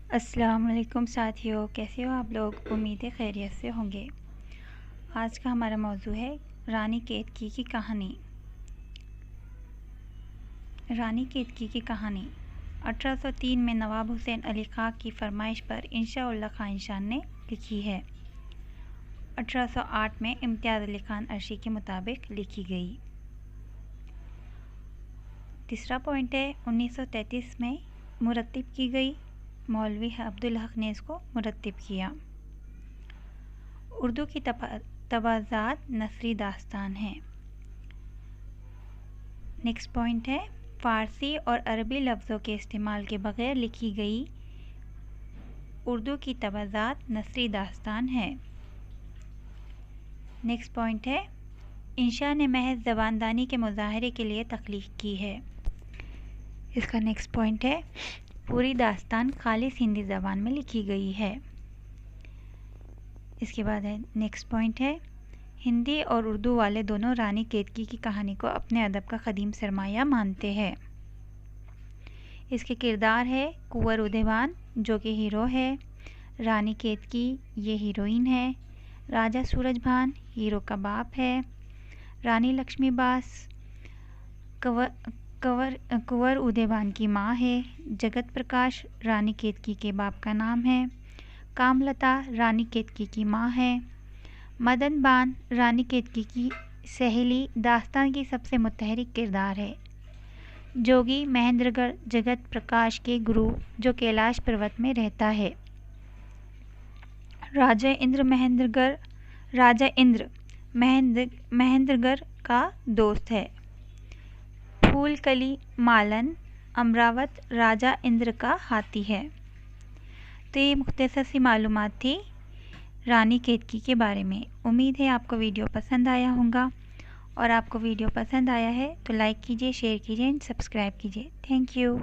अस्सलाम वालेकुम साथियों, कैसे हो आप लोग। उम्मीद है खैरियत से होंगे। आज का हमारा मौजू है रानी केतकी की कहानी। रानी केतकी की कहानी 1803 में नवाब हुसैन अली खां की फरमाइश पर इंशा उल्लाह खान ने लिखी है। 1808 में इम्तियाज़ अली खान अर्शी के मुताबिक लिखी गई। तीसरा पॉइंट है 1933 में मुरत्तिब की गई। मौलवी अब्दुल हक ने इसको मुरत्तिब किया। उर्दू की तवाज़ात नसरी दास्तान है। नेक्स्ट पॉइंट है फ़ारसी और अरबी लफ्ज़ों के इस्तेमाल के बग़ैर लिखी गई उर्दू की तवाज़ात नसरी दास्तान है। नेक्स्ट पॉइंट है इंशा ने महज ज़बानदानी के मुज़ाहरे के लिए तख्लीक़ की है। इसका नेक्स्ट पॉइंट है पूरी दास्तान खालिस हिंदी ज़बान में लिखी गई है। इसके बाद है नेक्स्ट पॉइंट है हिंदी और उर्दू वाले दोनों रानी केतकी की कहानी को अपने अदब का क़दीम सरमाया मानते हैं। इसके किरदार है कुंवर उदेवान जो कि हीरो है, रानी केतकी ये हीरोइन है, राजा सूरजभान हीरो का बाप है, रानी लक्ष्मीबास कुंवर उदेवान की माँ है, जगत प्रकाश रानी केतकी के बाप का नाम है, कामलता रानी केतकी की माँ है, मदन बान रानी केतकी की सहेली दास्तान की सबसे मुतहरिक किरदार है, जोगी महेंद्रगढ़ जगत प्रकाश के गुरु जो कैलाश पर्वत में रहता है, राजा इंद्र महेंद्रगढ़ का दोस्त है, फूलकली मालन अमरावत राजा इंद्र का हाथी है। तो ये मुख्तसर सी मालूमात थी रानी केतकी के बारे में। उम्मीद है आपको वीडियो पसंद आया होगा, और आपको वीडियो पसंद आया है तो लाइक कीजिए, शेयर कीजिए एंड सब्सक्राइब कीजिए। Thank you.